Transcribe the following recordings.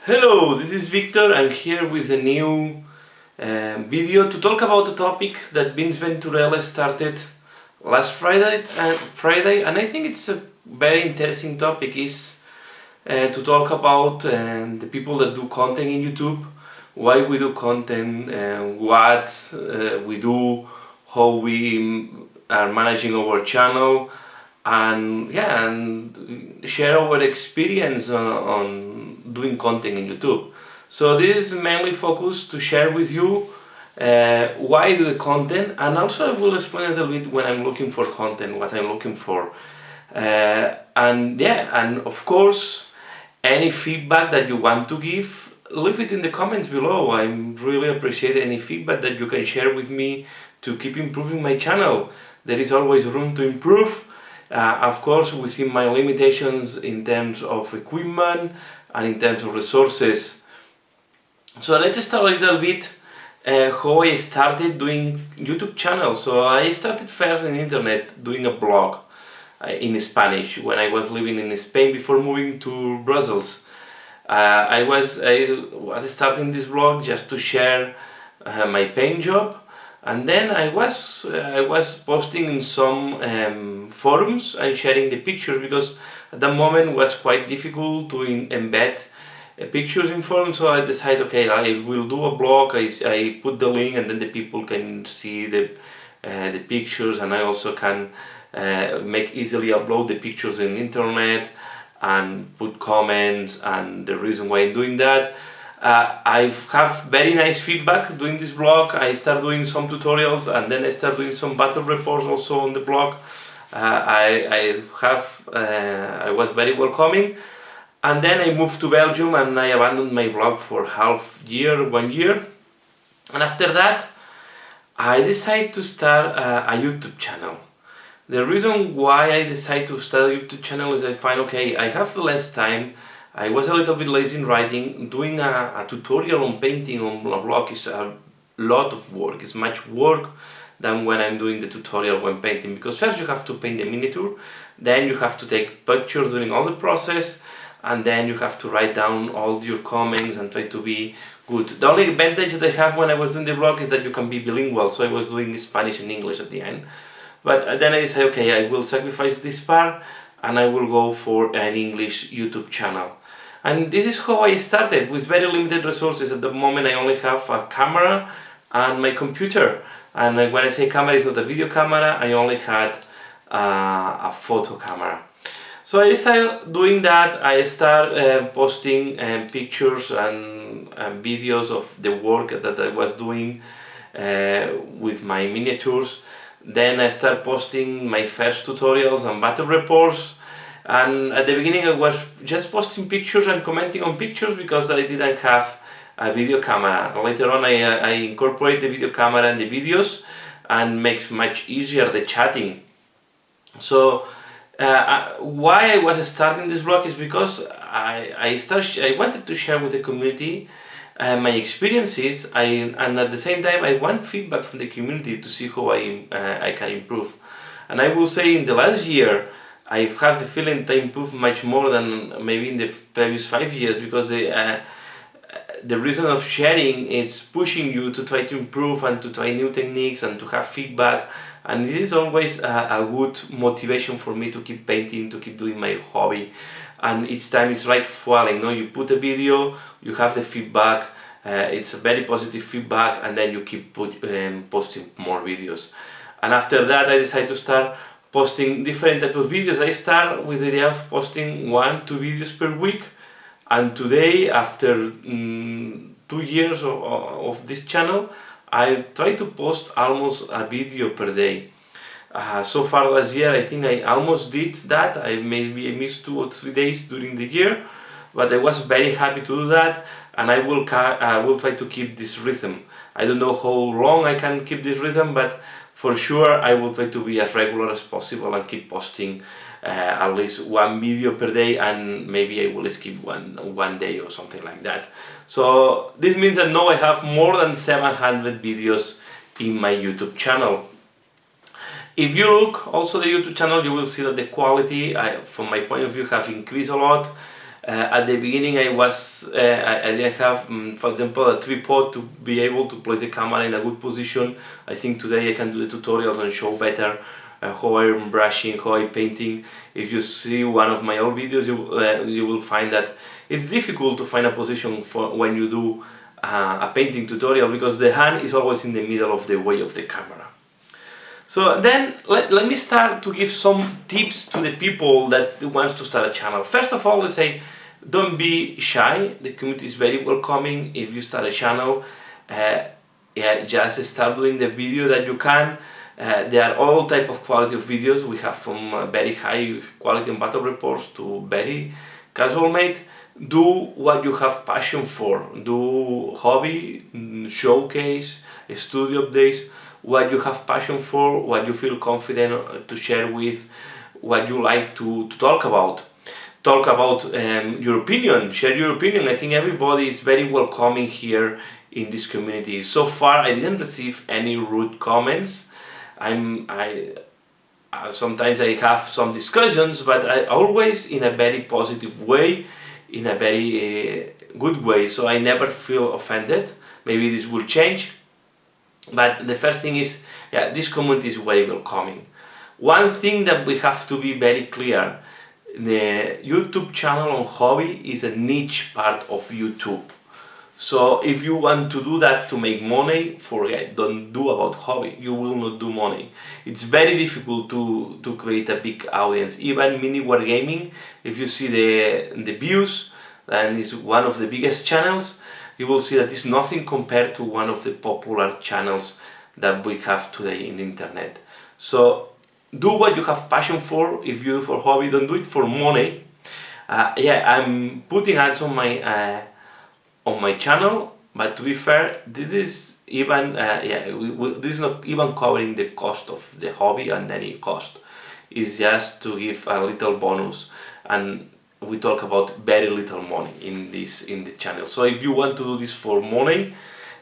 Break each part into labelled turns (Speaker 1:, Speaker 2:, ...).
Speaker 1: Hello, this is Victor. I'm here with a new video to talk about the topic that Vince Venturella started last Friday, and I think it's a very interesting topic. Is to talk about the people that do content in YouTube, why we do content, what we do, how we are managing our channel, and yeah, and share our experience on doing content in YouTube. So this is mainly focused to share with you why I do the content, and also I will explain a little bit when I'm looking for content, what I'm looking for. And yeah, and of course, any feedback that you want to give, leave it in the comments below. I really appreciate any feedback that you can share with me to keep improving my channel. There is always room to improve. Of course, within my limitations in terms of equipment and in terms of resources. So let's start a little bit how I started doing YouTube channel. So I started first in internet doing a blog in Spanish when I was living in Spain before moving to Brussels. I was starting this blog just to share my paying job, and then I was posting in some forums and sharing the pictures, because at that moment it was quite difficult to embed pictures in forums. So I decided, okay, I will do a blog. I put the link, and then the people can see the pictures, and I also can make easily upload the pictures in internet and put comments. And the reason why I'm doing that, I have very nice feedback doing this blog. I start doing some tutorials, and then I start doing some battle reports also on the blog. I was very welcoming, and then I moved to Belgium and I abandoned my blog for 1 year, and after that I decided to start a YouTube channel. The reason why I decided to start a YouTube channel is I find, okay, I have less time. I was a little bit lazy in writing. Doing a tutorial on painting on a blog is a lot of work. It's much work than when I'm doing the tutorial when painting, because first you have to paint the miniature, then you have to take pictures during all the process, and then you have to write down all your comments and try to be good. The only advantage that I have when I was doing the blog is that you can be bilingual, so I was doing Spanish and English at the end. But then I decided, okay, I will sacrifice this part and I will go for an English YouTube channel. And this is how I started, with very limited resources. At the moment I only have a camera and my computer. And when I say camera, it's not a video camera, I only had a photo camera. So I started doing that. I started posting pictures and videos of the work that I was doing with my miniatures. Then I started posting my first tutorials and battle reports. And at the beginning I was just posting pictures and commenting on pictures because I didn't have a video camera. Later on I incorporate the video camera in the videos and makes much easier the chatting. So why I was starting this blog is because I wanted to share with the community my experiences, and at the same time I want feedback from the community to see how I can improve. And I will say in the last year I have the feeling that I improved much more than maybe in the previous 5 years, because the reason of sharing is pushing you to try to improve and to try new techniques and to have feedback, and it is always a good motivation for me to keep painting, to keep doing my hobby. And each time it's like falling, you put a video, you have the feedback, it's a very positive feedback, and then you keep posting more videos. And after that I decided to start posting different types of videos. I start with the idea of posting 1-2 videos per week, and today, after 2 years of this channel, I try to post almost a video per day. So far last year I think I almost did that. I missed 2 or 3 days during the year, but I was very happy to do that, and I will try to keep this rhythm. I don't know how long I can keep this rhythm, but for sure I will try to be as regular as possible and keep posting at least 1 video per day, and maybe I will skip one day or something like that. So this means that now I have more than 700 videos in my YouTube channel. If you look also the YouTube channel, you will see that the quality, from my point of view, have increased a lot. At the beginning I didn't have, for example, a tripod to be able to place the camera in a good position. I think today I can do the tutorials and show better how I'm brushing, how I'm painting. If you see one of my old videos, you will find that it's difficult to find a position for when you do a painting tutorial, because the hand is always in the middle of the way of the camera. So then let me start to give some tips to the people that wants to start a channel. First of all, let's say, don't be shy. The community is very welcoming. If you start a channel, yeah, just start doing the video that you can. There are all type of quality of videos. We have from very high quality and battle reports to very casual made. Do what you have passion for. Do hobby, showcase, studio updates, what you have passion for, what you feel confident to share with, what you like to talk about. Talk about your opinion, share your opinion. I think everybody is very welcoming here in this community. So far I didn't receive any rude comments. Sometimes I have some discussions, but I always in a very positive way, in a very good way, so I never feel offended. Maybe this will change. But the first thing is, yeah, this community is very welcoming. One thing that we have to be very clear, the YouTube channel on hobby is a niche part of YouTube. So if you want to do that to make money, forget, don't do about hobby, you will not do money. It's very difficult to create a big audience. Even mini wargaming, if you see the views, and it's one of the biggest channels, you will see that it's nothing compared to one of the popular channels that we have today in the internet. So do what you have passion for. If you do for hobby, don't do it for money. Yeah, I'm putting ads on my channel, but to be fair, this is even this is not even covering the cost of the hobby and any cost. It's just to give a little bonus, and we talk about very little money in the channel. So if you want to do this for money,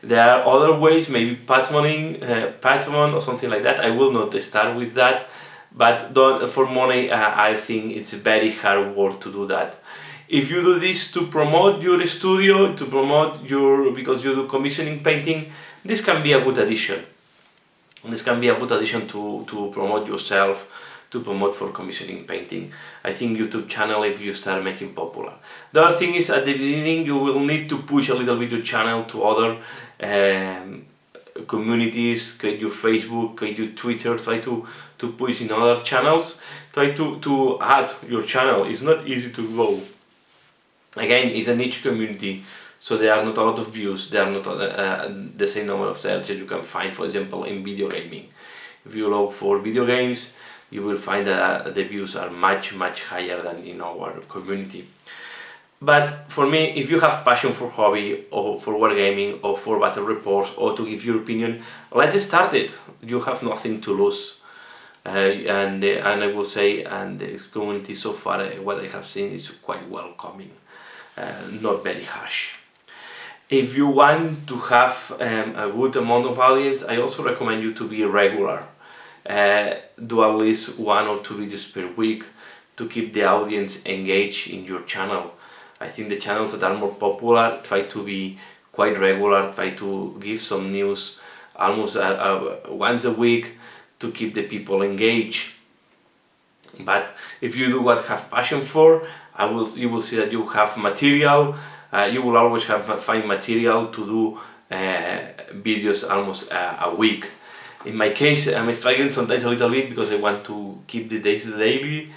Speaker 1: there are other ways, maybe Patreon or something like that. I will not start with that, but don't, for money, I think it's very hard work to do that. If you do this to promote your studio, to promote because you do commissioning painting, this can be a good addition. This can be a good addition to promote yourself, to promote for commissioning painting. I think YouTube channel, if you start making popular. The other thing is, at the beginning you will need to push a little bit your channel to other communities, create your Facebook, create your Twitter, try to push in other channels, try to add your channel. It's not easy to grow. Again, it's a niche community, so there are not a lot of views, there are not the same number of searches you can find, for example, in video gaming. If you look for video games, you will find that the views are much higher than in our community. But for me, if you have passion for hobby, or for wargaming, or for battle reports, or to give your opinion, let's start it. You have nothing to lose. And I will say, and the community so far, what I have seen is quite welcoming. Not very harsh. If you want to have a good amount of audience, I also recommend you to be regular. Do at least 1 or 2 videos per week to keep the audience engaged in your channel. I think the channels that are more popular try to be quite regular, try to give some news almost once a week to keep the people engaged. But if you do what you have passion for, you will see that you have material. You will always find material to do videos almost a week. In my case, I'm struggling sometimes a little bit because I want to keep the daily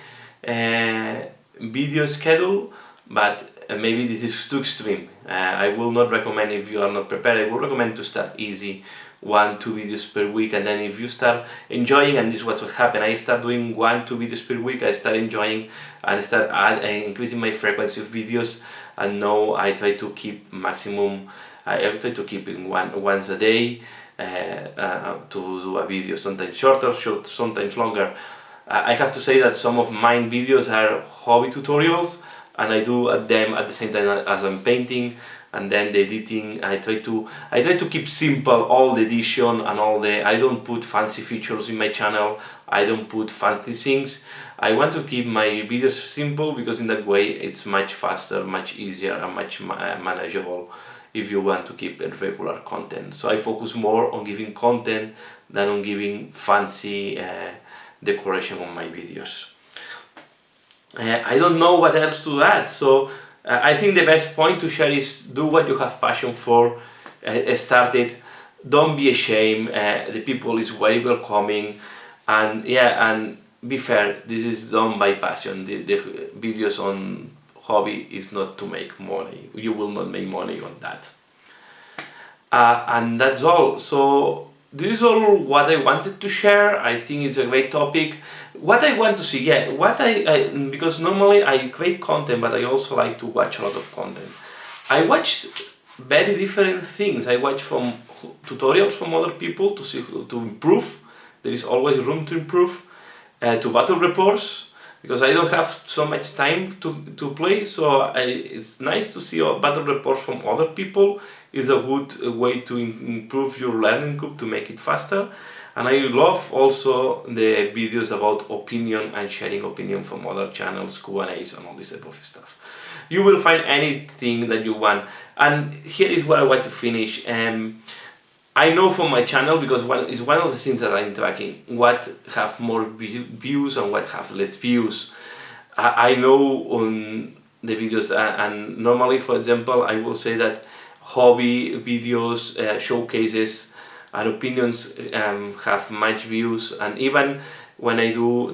Speaker 1: video schedule, but maybe this is too extreme. I will not recommend, if you are not prepared, I will recommend to start easy, 1-2 videos per week, and then if you start enjoying, and this is what will happen, I start doing 1-2 videos per week, I start enjoying and start increasing my frequency of videos, and now I try to keep maximum, I try to keep in once a day to do a video, sometimes shorter, sometimes longer. I have to say that some of my videos are hobby tutorials, and I do them at the same time as I'm painting. And then the editing, I try to keep simple all the edition and all the. I don't put fancy features in my channel. I don't put fancy things. I want to keep my videos simple, because in that way it's much faster, much easier, and much manageable if you want to keep regular content. So I focus more on giving content than on giving fancy decoration on my videos. I don't know what else to add. So I think the best point to share is do what you have passion for. Start it. Don't be ashamed. The people is very welcoming, and and be fair. This is done by passion. The videos on hobby is not to make money. You will not make money on that. And that's all. So this is all what I wanted to share. I think it's a great topic. What I want to see, because normally I create content, but I also like to watch a lot of content. I watch very different things. I watch from tutorials from other people to see to improve. There is always room to improve. To battle reports, because I don't have so much time to play, so it's nice to see battle reports from other people. Is a good way to improve your learning curve, to make it faster. And I love also the videos about opinion and sharing opinion from other channels, Q&As, and all this type of stuff. You will find anything that you want. And here is where I want to finish. I know from my channel, because it's one of the things that I'm tracking, what have more views and what have less views. I know on the videos, and normally, for example, I will say that hobby videos, showcases, and opinions have much views, and even when I do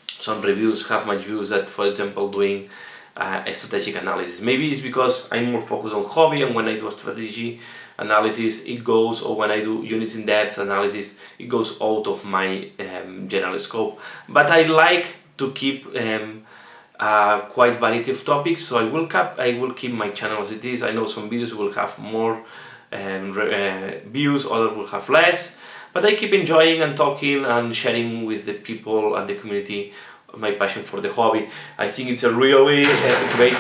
Speaker 1: some reviews have much views that, for example, doing a strategic analysis. Maybe it's because I'm more focused on hobby, and when I do a strategy analysis it goes, or when I do units in depth analysis it goes out of my general scope. But I like to keep quite variety of topics, so I will keep my channel as it is. I know some videos will have more views, others will have less, but I keep enjoying and talking and sharing with the people and the community my passion for the hobby. I think it's a really great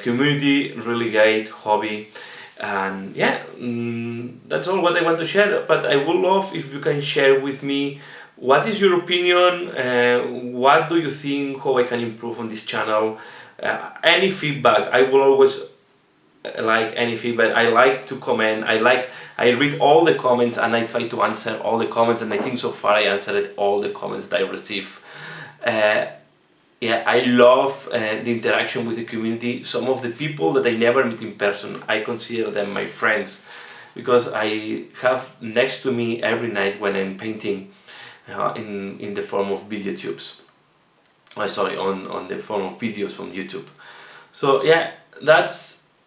Speaker 1: community, really great hobby. And that's all what I want to share. But I would love if you can share with me what is your opinion, what do you think, how I can improve on this channel, any feedback. I will always like any feedback. I like to comment. I read all the comments and I try to answer all the comments, and I think so far I answered all the comments that I receive. I love the interaction with the community. Some of the people that I never meet in person, I consider them my friends, because I have next to me every night when I'm painting in the form of video tubes. On the form of videos from YouTube. So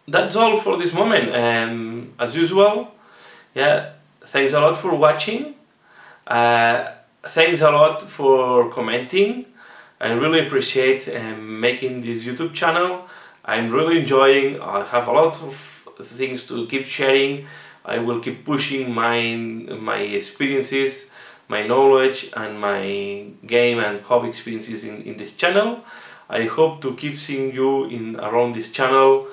Speaker 1: that's all for this moment. As usual, thanks a lot for watching. Thanks a lot for commenting. I really appreciate making this YouTube channel. I'm really enjoying. I have a lot of things to keep sharing. I will keep pushing my experiences, my knowledge, and my game and hobby experiences in this channel. I hope to keep seeing you around this channel.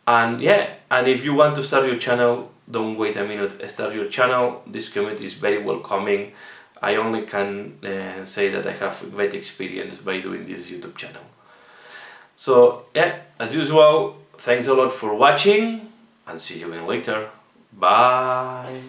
Speaker 1: And if you want to start your channel, don't wait a minute. Start your channel. This community is very welcoming. I only can say that I have great experience by doing this YouTube channel. So as usual, thanks a lot for watching, and see you again later. Bye.